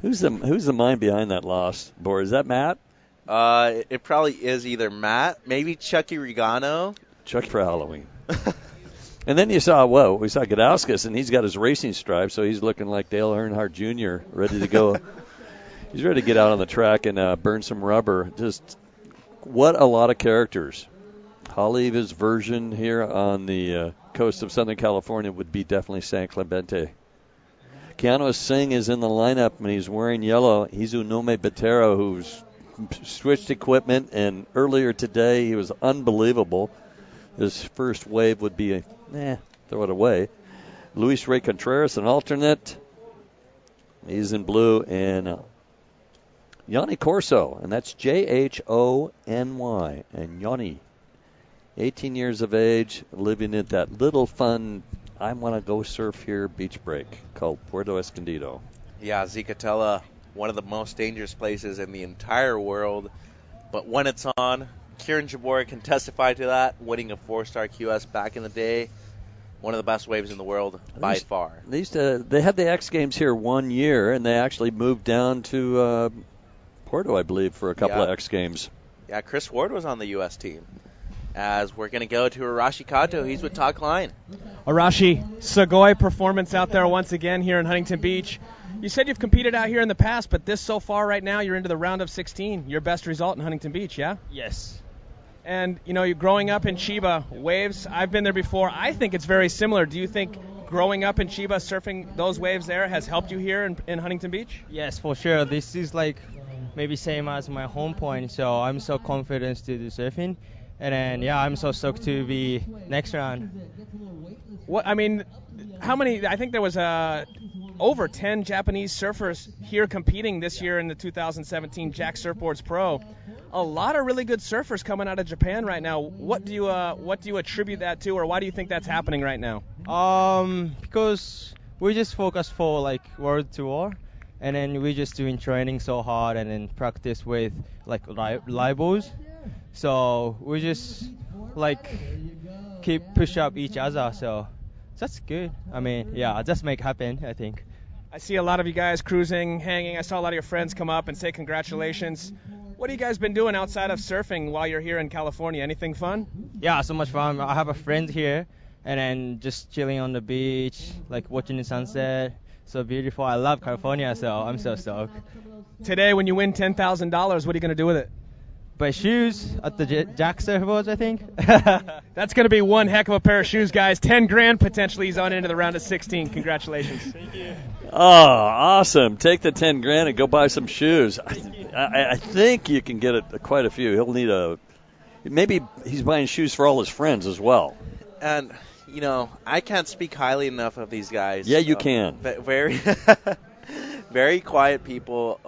Who's the mind behind that loss, board? Is that Matt? It probably is either Matt, maybe Chucky Regano. Chucky for Halloween. And then we saw Gudauskas, and he's got his racing stripes, so he's looking like Dale Earnhardt Jr., ready to go. He's ready to get out on the track and burn some rubber. Just what a lot of characters. Haliva's version here on the coast of Southern California would be definitely San Clemente. Keanu Asing is in the lineup, and he's wearing yellow. HIzunome Bettero, who's switched equipment, and earlier today he was unbelievable. His first wave would be, throw it away. Luis Rey Contreras, an alternate. He's in blue. And Jhony Corzo, and that's Jhony. And Jhony, 18 years of age, living at that little fun, I want to go surf here beach break called Puerto Escondido. Yeah, Zicatela, one of the most dangerous places in the entire world. But when it's on, Kieran Jabora can testify to that, winning a 4-star QS back in the day. One of the best waves in the world by far. They had the X Games here 1 year, and they actually moved down to Puerto, I believe, for a couple of X Games. Yeah, Chris Ward was on the U.S. team. As we're going to go to Arashi Kato. He's with Talk Line. Arashi, Segoy performance out there once again here in Huntington Beach. You said you've competed out here in the past, but this so far right now, you're into the round of 16. Your best result in Huntington Beach, yeah? Yes. And, you're growing up in Chiba, waves, I've been there before. I think it's very similar. Do you think growing up in Chiba, surfing those waves there has helped you here in Huntington Beach? Yes, for sure. This is like maybe same as my home point, so I'm so confident to do surfing. And then, I'm so stoked to be next round. How many, I think there was over 10 Japanese surfers here competing this year in the 2017 Jack Surfboards Pro. A lot of really good surfers coming out of Japan right now. What do you attribute that to, or why do you think that's happening right now? Because we just focus for like world tour, and then we just doing training so hard and then practice with like rivals. So we just keep push up each other. So that's good. Just make happen, I think. I see a lot of you guys cruising, hanging. I saw a lot of your friends come up and say congratulations. What have you guys been doing outside of surfing while you're here in California? Anything fun? Yeah, so much fun. I have a friend here, and then just chilling on the beach, like watching the sunset. So beautiful. I love California, so I'm so stoked. Today, when you win $10,000, what are you going to do with it? Buy shoes at the Jack Surfboards, I think. That's going to be one heck of a pair of shoes, guys. $10,000 potentially. He's on into the round of 16. Congratulations. Thank you. Oh, awesome. Take the $10,000 and go buy some shoes. I think you can get quite a few. He'll need maybe he's buying shoes for all his friends as well. And, I can't speak highly enough of these guys. Yeah, you can. Very, very quiet people,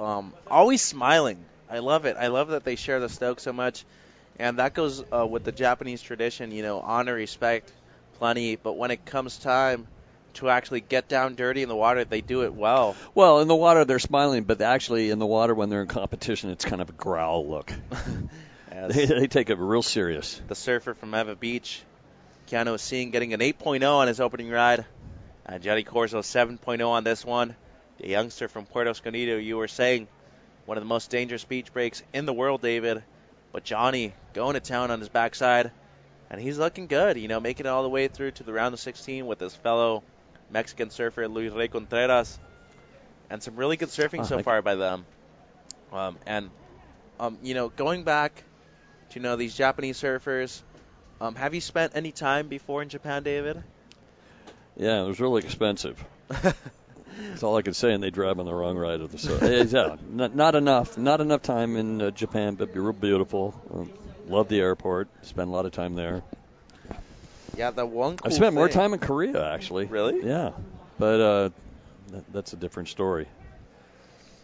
always smiling. I love it. I love that they share the stoke so much. And that goes with the Japanese tradition, honor, respect, plenty. But when it comes time to actually get down dirty in the water, they do it well. Well, in the water, they're smiling, but actually in the water when they're in competition, it's kind of a growl look. They take it real serious. The surfer from Eva Beach, Keanu Asing, getting an 8.0 on his opening ride. Jhony Corzo, 7.0 on this one. The youngster from Puerto Escondido, you were saying, one of the most dangerous beach breaks in the world, David. But Jhony going to town on his backside, and he's looking good, making it all the way through to the round of 16 with his fellow Mexican surfer, Luis Rey Contreras. And some really good surfing so far by them. Going back to, these Japanese surfers, have you spent any time before in Japan, David? Yeah, it was really expensive. That's all I could say, and they drive on the wrong ride of the surf. Yeah, not enough time in Japan, but real beautiful. Love the airport. Spent a lot of time there. Yeah, the one cool I spent more thing- time in Korea, actually. Really? Yeah, but that's a different story.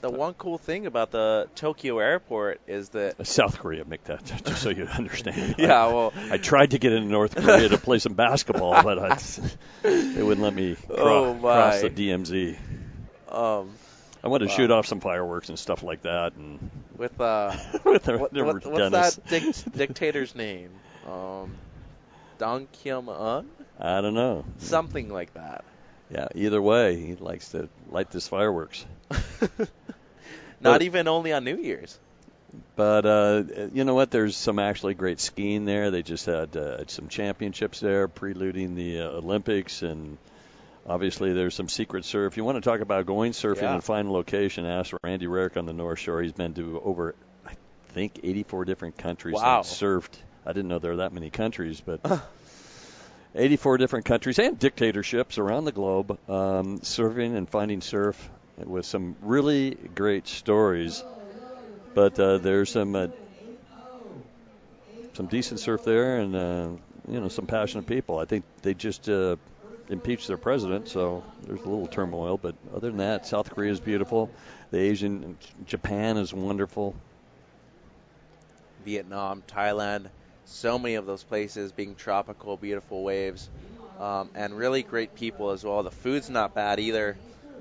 The one cool thing about the Tokyo airport is that South Korea, make that just so you understand. Yeah, well, I tried to get into North Korea to play some basketball, but they wouldn't let me cross the DMZ. I wanted to shoot off some fireworks and stuff like that, and with with what's Dennis. that dictator's name? Dong Kim-un? I don't know. Something like that. Yeah, either way, he likes to light this fireworks. Not even only on New Year's. But you know what? There's some actually great skiing there. They just had some championships there, preluding the Olympics, and obviously there's some secret surf. You want to talk about going surfing and find a location? Ask Randy Rarick on the North Shore. He's been to over, I think, 84 different countries and surfed. I didn't know there were that many countries, but 84 different countries and dictatorships around the globe, surfing and finding surf with some really great stories. But there's some decent surf there, and some passionate people. I think they just impeached their president, so there's a little turmoil. But other than that, South Korea is beautiful. Japan is wonderful. Vietnam, Thailand, so many of those places being tropical, beautiful waves, and really great people as well. The food's not bad either.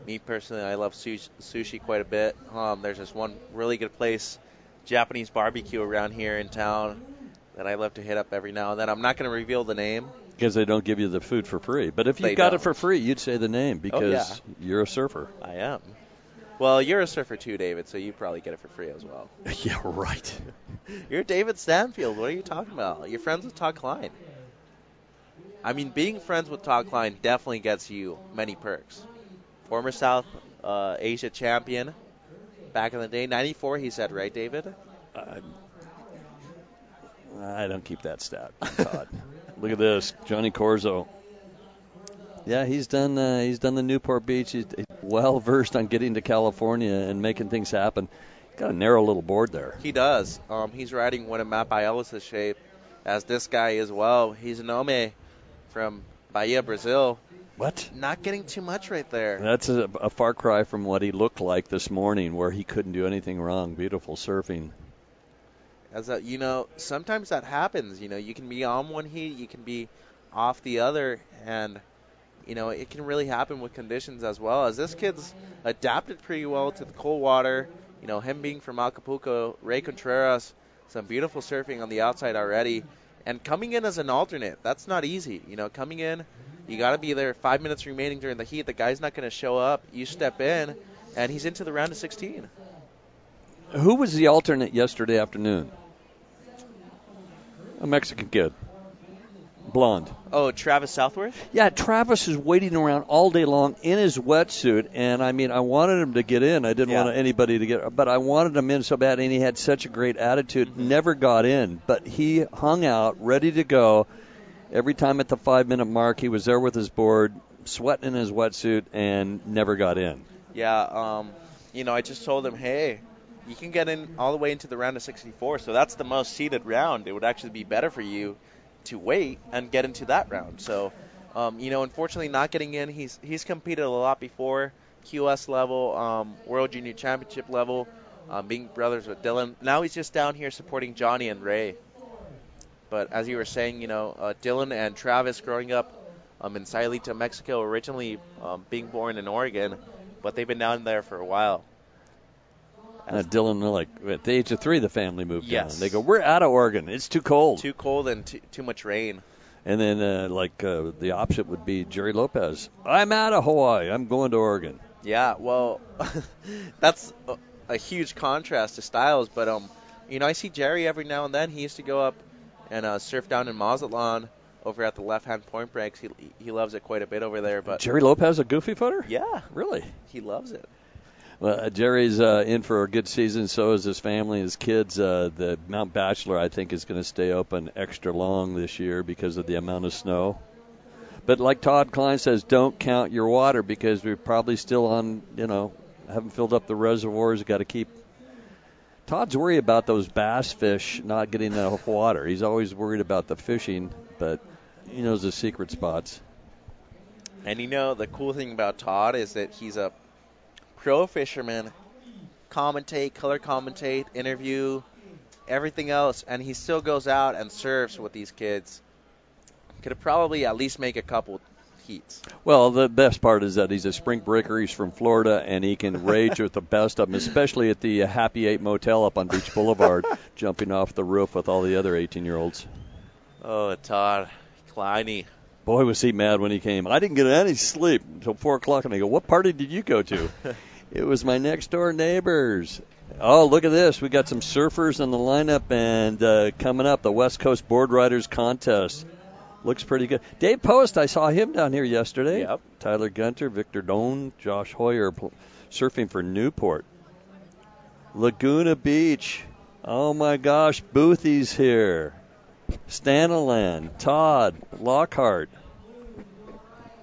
Me personally, I love sushi quite a bit. There's this one really good place, Japanese barbecue around here in town, that I love to hit up every now and then. I'm not going to reveal the name. Because they don't give you the food for free. But if you got it for free, you'd say the name because you're a surfer. I am. Well, you're a surfer too, David, so you probably get it for free as well. Yeah, right. You're David Stanfield. What are you talking about? You're friends with Todd Klein. I mean, being friends with Todd Klein definitely gets you many perks. Former South Asia champion back in the day. 94, he said, right, David? I don't keep that stat, Todd. Look at this, Jhony Corzo. Yeah, he's done the Newport Beach. He's well versed on getting to California and making things happen. He's got a narrow little board there. He does. He's riding one of Matt Bielsa's shape, as this guy as well. HIzunome from Bahia, Brazil. What? Not getting too much right there. That's a far cry from what he looked like this morning, where he couldn't do anything wrong. Beautiful surfing. Sometimes that happens. You can be on one heat, you can be off the other, and it can really happen with conditions as well. As this kid's adapted pretty well to the cold water. Him being from Acapulco, Rey Contreras, some beautiful surfing on the outside already, and coming in as an alternate. That's not easy. Coming in, you got to be there. 5 minutes remaining during the heat. The guy's not going to show up. You step in, and he's into the round of 16. Who was the alternate yesterday afternoon? A Mexican kid. Blonde. Oh, Travis Southworth? Yeah, Travis is waiting around all day long in his wetsuit, and I wanted him to get in. I didn't want anybody to get, but I wanted him in so bad, and he had such a great attitude. Never got in, but he hung out, ready to go. Every time at the 5-minute mark, he was there with his board, sweating in his wetsuit, and never got in. Yeah, I just told him, hey, you can get in all the way into the round of 64, so that's the most seeded round. It would actually be better for you to wait and get into that round. So, unfortunately not getting in. He's competed a lot before, QS level, World Junior Championship level, being brothers with Dylan. Now he's just down here supporting Johnny and Ray. But as you were saying, Dylan and Travis growing up in Sayulita, Mexico, originally being born in Oregon, but they've been down there for a while. Dylan, at the age of 3, the family moved down. Yes. They go, we're out of Oregon. It's too cold. Too cold and too much rain. And then, the opposite would be Jerry Lopez. I'm out of Hawaii. I'm going to Oregon. Yeah, well, that's a huge contrast to styles. But, I see Jerry every now and then. He used to go up and surf down in Mazatlan over at the left-hand point breaks. He loves it quite a bit over there. But Jerry Lopez, a goofy footer? Yeah. Really? He loves it. Well, Jerry's in for a good season. So is his family, his kids. The Mount Bachelor, I think, is going to stay open extra long this year because of the amount of snow. But like Todd Klein says, don't count your water because we're probably still on, haven't filled up the reservoirs. Got to keep. Todd's worried about those bass fish not getting enough water. He's always worried about the fishing, but he knows the secret spots. And the cool thing about Todd is that he's a pro fisherman, color commentate, interview, everything else, and he still goes out and surfs with these kids. Could probably at least make a couple heats. Well, the best part is that he's a spring breaker. He's from Florida, and he can rage with the best of them, especially at the Happy 8 Motel up on Beach Boulevard, jumping off the roof with all the other 18-year-olds. Oh, Todd Kleiny. Boy, was he mad when he came. I didn't get any sleep until 4 o'clock, and I go, what party did you go to? It was my next door neighbors. Oh, look at this. We got some surfers in the lineup, and coming up, the West Coast Board Riders Contest. Looks pretty good. Dave Post, I saw him down here yesterday. Yep. Tyler Gunter, Victor Doan, Josh Hoyer surfing for Newport. Laguna Beach. Oh, my gosh. Boothy's here. Staniland, Todd, Lockhart.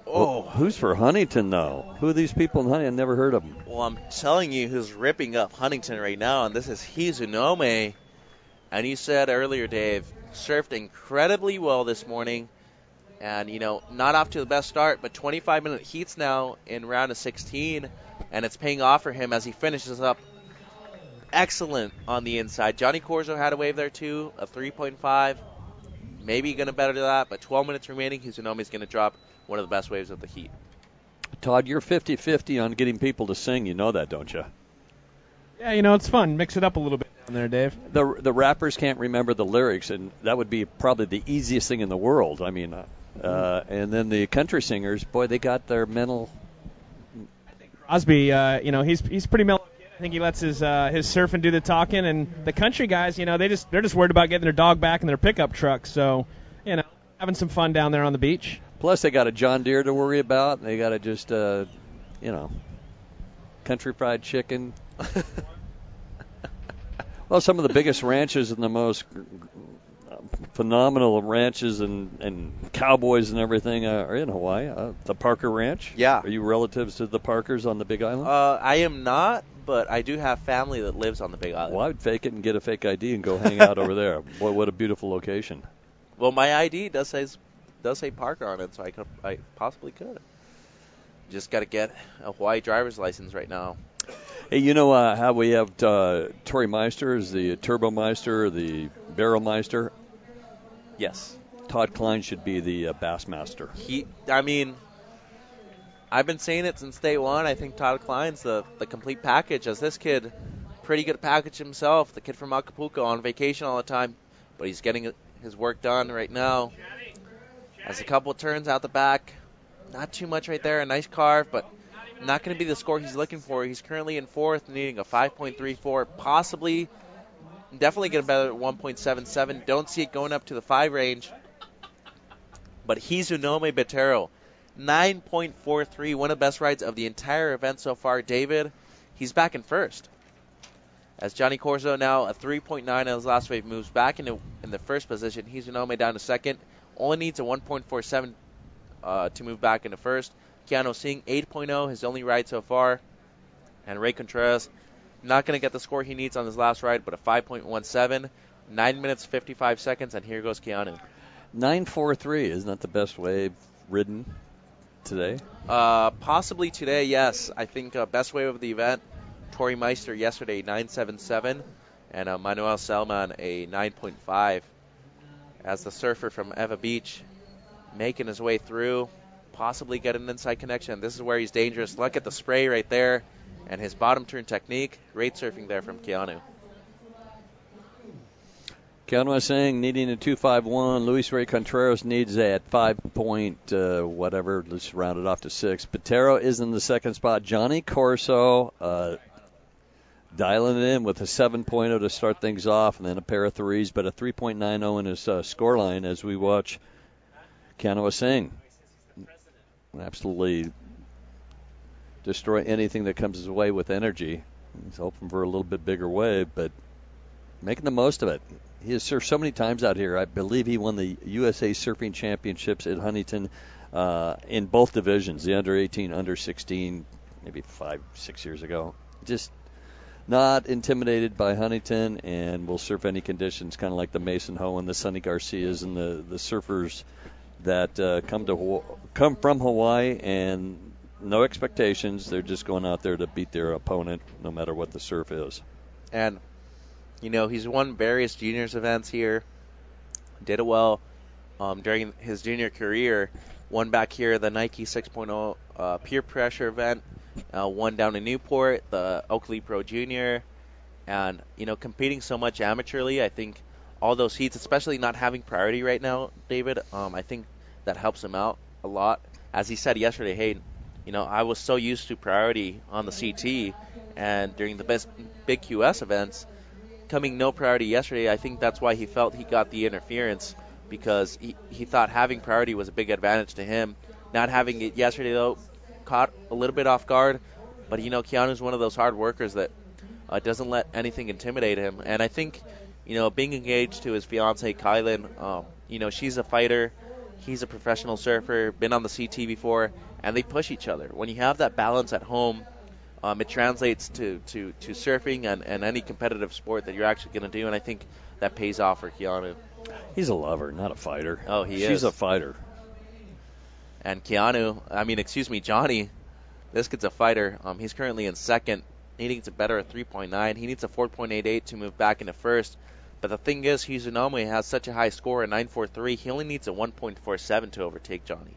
Oh, who's for Huntington, though? Who are these people in Huntington? I've never heard of them. well, I'm telling you who's ripping up Huntington right now, and this is HIzunome. And you said earlier, Dave, surfed incredibly well this morning. And, not off to the best start, but 25-minute heats now in round of 16. And it's paying off for him as he finishes up excellent on the inside. Jhony Corzo had a wave there, too, a 3.5. Maybe going to better that, but 12 minutes remaining. HIzunome is going to drop one of the best waves of the heat. Todd, you're 50-50 on getting people to sing. You know that, don't you? Yeah, it's fun. Mix it up a little bit down there, Dave. The rappers can't remember the lyrics, and that would be probably the easiest thing in the world. I mean, and then the country singers, boy, they got their mental. Crosby, he's pretty mellow. I think he lets his surfing do the talking, and the country guys, they're just worried about getting their dog back in their pickup truck. So, having some fun down there on the beach. Plus, they got a John Deere to worry about. They got to just, country fried chicken. Well, some of the biggest ranches and the most phenomenal ranches and cowboys and everything are in Hawaii. The Parker Ranch. Yeah. Are you relatives to the Parkers on the Big Island? I am not, but I do have family that lives on the Big Island. Well, I would fake it and get a fake ID and go hang out over there. Boy, what a beautiful location. Well, my ID does say Parker on it, so I possibly could. Just got to get a Hawaii driver's license right now. Hey, how we have Tori Meister as the Turbo Meister, the Barrel Meister? Yes. Todd Klein should be the Bass Master. I've been saying it since day one. I think Todd Klein's the complete package, as this kid, pretty good package himself. The kid from Acapulco on vacation all the time, but he's getting his work done right now. Has a couple of turns out the back. Not too much right there. A nice carve, but not going to be the score he's looking for. He's currently in fourth, needing a 5.34, possibly, definitely get a better 1.77. Don't see it going up to the 5 range. But HIzunome Bettero, 9.43, one of the best rides of the entire event so far. David, he's back in first. As Jhony Corzo now a 3.9 on his last wave moves back in the first position. HIzunome down to second. Only needs a 1.47 to move back into first. Keanu Asing, 8.0, his only ride so far. And Rey Contreras, not going to get the score he needs on his last ride, but a 5.17. 9 minutes, 55 seconds, and here goes Keanu. 9.43, isn't that the best wave ridden today? Possibly today, yes. I think best wave of the event, Tori Meister yesterday, 9.77, and Manuel Selman, a 9.5. As the surfer from Eva Beach making his way through, possibly get an inside connection. This is where he's dangerous. Look at the spray right there and his bottom turn technique. Great surfing there from Keanu. Keanu Asing needing a 2.51. Luis Rey Contreras needs at 5 point whatever. Let's round it off to 6. Bettero is in the second spot. Jhony Corzo dialing it in with a 7.0 to start things off, and then a pair of threes, but a 3.90 in his scoreline as we watch Keanu Asing absolutely destroy anything that comes his way with energy. He's hoping for a little bit bigger wave, but making the most of it. He has surfed so many times out here. I believe he won the USA Surfing Championships at Huntington in both divisions, the under 18, under 16, maybe 5-6 years ago. Just not intimidated by Huntington, and will surf any conditions, kind of like the Mason Ho and the Sonny Garcias and the surfers that come from Hawaii, and no expectations. They're just going out there to beat their opponent, no matter what the surf is. And he's won various juniors events here. Did it well during his junior career. Won back here the Nike 6.0 peer pressure event. Won down in Newport, the Oakley Pro Junior. And, competing so much amateurly, I think all those heats, especially not having priority right now, David, I think that helps him out a lot. As he said yesterday, hey, I was so used to priority on the CT, and during the big QS events, coming no priority yesterday, I think that's why he felt he got the interference, because he thought having priority was a big advantage to him. Not having it yesterday, though, caught a little bit off guard, but Keanu's one of those hard workers that doesn't let anything intimidate him. And I think, being engaged to his fiancee, Kylan, she's a fighter, he's a professional surfer, been on the CT before, and they push each other. When you have that balance at home, it translates to surfing and any competitive sport that you're actually going to do, and I think that pays off for Keanu. He's a lover, not a fighter. Oh, he is. She's a fighter. And Jhony, this kid's a fighter. He's currently in second. He needs a better at 3.9. He needs a 4.88 to move back into first. But the thing is, HIzunome has such a high score at 9.43. He only needs a 1.47 to overtake Jhony.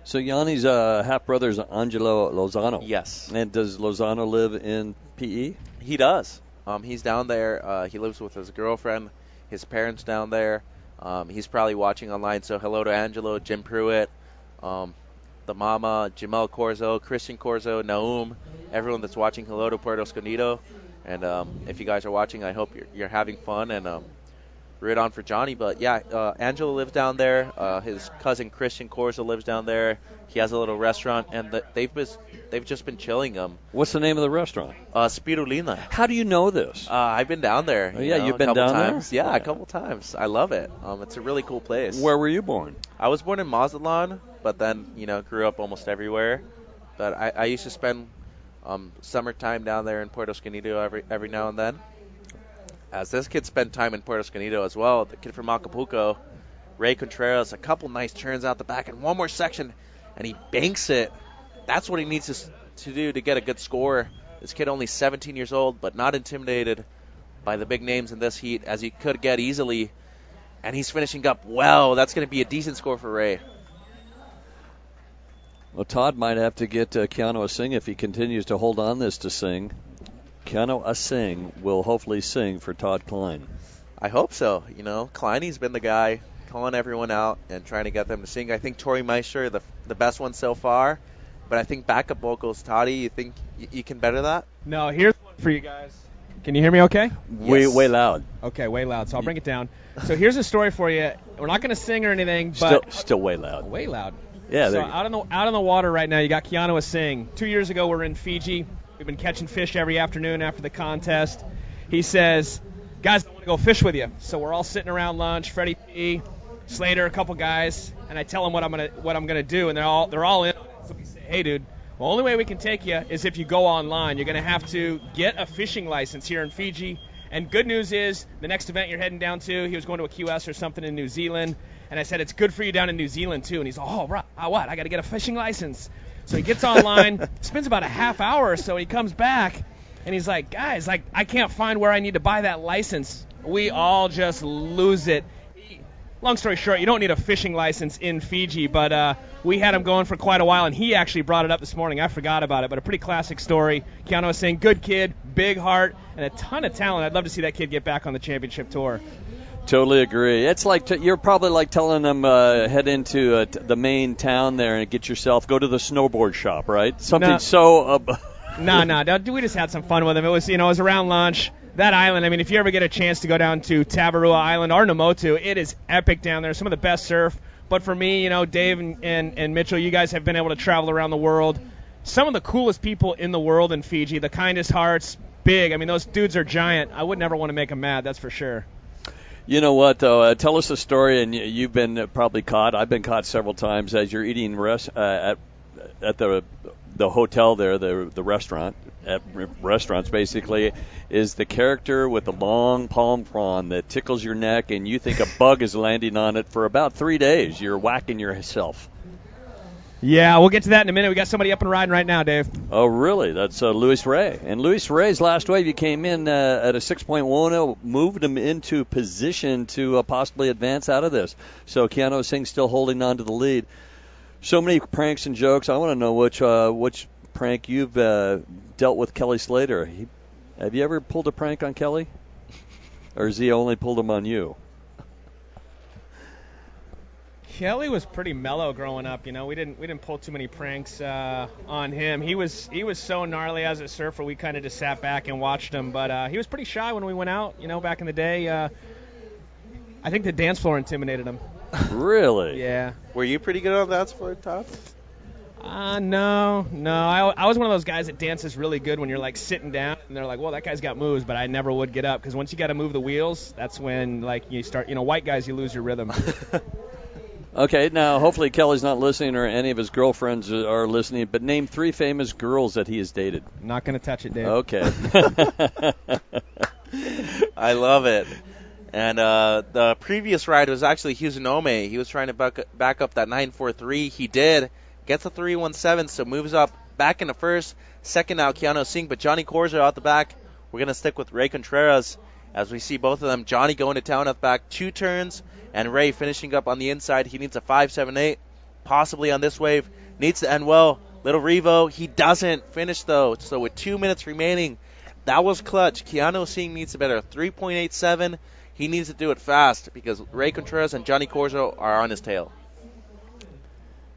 So Yanni's half-brother is Angelo Lozano. Yes. And does Lozano live in PE? He does. He's down there. He lives with his girlfriend, his parents down there. He's probably watching online, so hello to Angelo, Jim Pruitt, the mama, Jhony Corzo, Christian Corzo, Naum, everyone that's watching, hello to Puerto Escondido. And if you guys are watching, I hope you're having fun and root on for Jhony. But yeah, Angelo lives down there. His cousin Christian Corzo lives down there. He has a little restaurant, and they've just been chilling. What's the name of the restaurant? Spirulina. How do you know this? I've been down there. You've been down times. there? Yeah, a couple times. I love it. It's a really cool place. Where were you born? I was born in Mazatlan, but then grew up almost everywhere. But I used to spend summertime down there in Puerto Escondido every now and then. As this kid spent time in Puerto Escondido as well, the kid from Acapulco, Ray Contreras, a couple nice turns out the back and one more section, and he banks it. That's what he needs to do to get a good score. This kid only 17 years old, but not intimidated by the big names in this heat, as he could get easily. And he's finishing up well. That's going to be a decent score for Ray. Well, Todd might have to get Keanu Asing if he continues to hold on this to sing. Keanu Asing will hopefully sing for Todd Klein. I hope so. Kleiny's been the guy calling everyone out and trying to get them to sing. I think Tori Meister, the best one so far. But I think backup vocals, Toddy, you think you can better that? No, here's one for you guys. Can you hear me okay? Yes. Way loud. Okay, way loud. So I'll bring it down. So here's a story for you. We're not going to sing or anything, but still way loud. Way loud. Yeah. So out on the water right now, you got Keanu Asing. 2 years ago, we're in Fiji. We've been catching fish every afternoon after the contest. He says, guys, I want to go fish with you. So we're all sitting around lunch. Freddie P, Slater, a couple guys, and I tell them what I'm gonna do, and they're all in. So we say, hey, dude, the only way we can take you is if you go online. You're gonna have to get a fishing license here in Fiji. And good news is, the next event you're heading down to, he was going to a QS or something in New Zealand, and I said, it's good for you down in New Zealand too. And he's like, oh, what? I got to get a fishing license. So he gets online, spends about a half hour or so, he comes back, and he's like, guys, I can't find where I need to buy that license. We all just lose it. Long story short, you don't need a fishing license in Fiji, but we had him going for quite a while, and he actually brought it up this morning. I forgot about it, but a pretty classic story. Keanu was saying, good kid, big heart, and a ton of talent. I'd love to see that kid get back on the championship tour. Totally agree. It's like you're probably like telling them head into the main town there and go to the snowboard shop, right? Something so. No. We just had some fun with him. It was around lunch. That island, I mean, if you ever get a chance to go down to Tavarua Island or Namotu, it is epic down there. Some of the best surf. But for me, Dave and Mitchell, you guys have been able to travel around the world. Some of the coolest people in the world in Fiji, the kindest hearts, big. I mean, those dudes are giant. I would never want to make them mad, that's for sure. You know what, though? Tell us a story, and you've been probably caught. I've been caught several times as you're eating at the hotel there, the restaurant. At restaurants, basically, is the character with the long palm prawn that tickles your neck, and you think a bug is landing on it for about 3 days. You're whacking yourself. Yeah, we'll get to that in a minute. We got somebody up and riding right now, Dave. Oh, really? That's Luis Rey. And Luis Rey's last wave, you came in at a 6.10, moved him into position to possibly advance out of this. So Keanu Asing still holding on to the lead. So many pranks and jokes. I want to know which prank you've dealt with Kelly Slater. Have you ever pulled a prank on Kelly? Or has he only pulled them on you? Kelly was pretty mellow growing up. We didn't pull too many pranks on him. He was so gnarly as a surfer. We kind of just sat back and watched him. But he was pretty shy when we went out. Back in the day. I think the dance floor intimidated him. Really? Yeah. Were you pretty good on the dance floor, Todd? No. I was one of those guys that dances really good when you're like sitting down and they're like, well, that guy's got moves, but I never would get up because once you got to move the wheels, that's when like you start. White guys, you lose your rhythm. Okay, now hopefully Kelly's not listening or any of his girlfriends are listening, but name 3 famous girls that he has dated. Not going to touch it, Dave. Okay. I love it. And the previous ride was actually HIzunome. He was trying to back up that 943. He did. Gets a 317, so moves up back into first. Second now, Keanu Asing, but Jhony Corzo out the back. We're going to stick with Rey Contreras as we see both of them. Jhony going to town out the back, 2 turns, and Rey finishing up on the inside. He needs a 578, possibly on this wave. Needs to end well. Little Revo, he doesn't finish though. So with 2 minutes remaining, that was clutch. Keanu Asing needs a better 3.87. He needs to do it fast because Rey Contreras and Jhony Corzo are on his tail.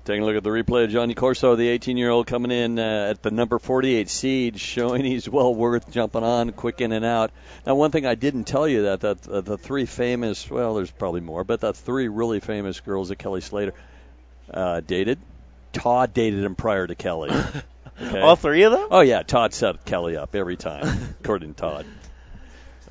Taking a look at the replay of Jhony Corzo, the 18-year-old coming in at the number 48 seed, showing he's well worth jumping on, quick in and out. Now, one thing I didn't tell you that the 3 famous, well, there's probably more, but the 3 really famous girls that Kelly Slater dated, Todd dated him prior to Kelly. Okay? All 3 of them? Oh, yeah, Todd set Kelly up every time, according to Todd.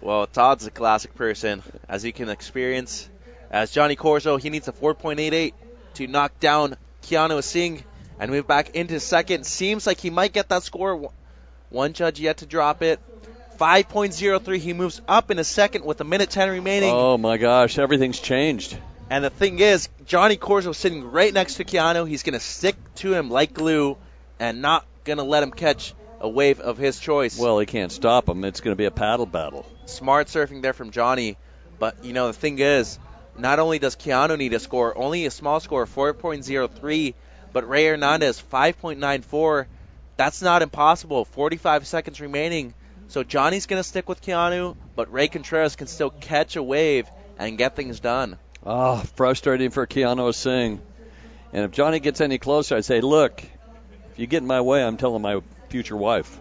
Well, Todd's a classic person, as he can experience. As Jhony Corzo, he needs a 4.88 to knock down Keanu Asing and move back into second. Seems like he might get that score. One judge yet to drop it. 5.03. He moves up in a second with 1:10 remaining. Oh, my gosh. Everything's changed. And the thing is, Jhony Corzo sitting right next to Keanu. He's going to stick to him like glue and not going to let him catch a wave of his choice. Well, he can't stop him. It's going to be a paddle battle. Smart surfing there from Jhony. But, the thing is, not only does Keanu need a score, only a small score, 4.03, but Rey Hernandez, 5.94. That's not impossible. 45 seconds remaining. So Johnny's going to stick with Keanu, but Rey Contreras can still catch a wave and get things done. Oh, frustrating for Keanu Asing. And if Jhony gets any closer, I'd say, look, if you get in my way, I'm telling my future wife.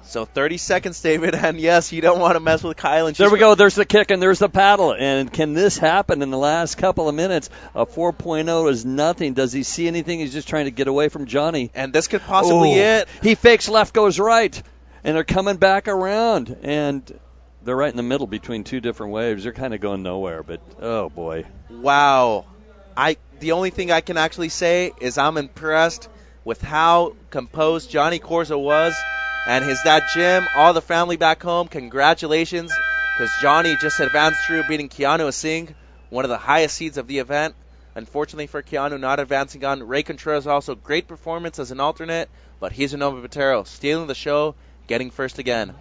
So 30 seconds, David, and yes, you don't want to mess with Kyle. And there we go. There's the kick and there's the paddle. And can this happen in the last couple of minutes? A 4.0 is nothing. Does he see anything? He's just trying to get away from Jhony. And this could possibly it. He fakes left, goes right. And they're coming back around. And they're right in the middle between 2 different waves. They're kind of going nowhere, but oh, boy. Wow. The only thing I can actually say is I'm impressed with how composed Jhony Corzo was. And his dad, Jim, all the family back home, congratulations, because Jhony just advanced through beating Keanu Asing, one of the highest seeds of the event. Unfortunately for Keanu, not advancing on. Rey Contreras also great performance as an alternate, but HIzunome Bettero stealing the show, getting first again.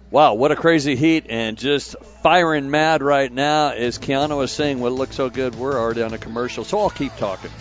Wow, what a crazy heat, and just firing mad right now is Keanu Asing. What looks so good, we're already on a commercial, so I'll keep talking.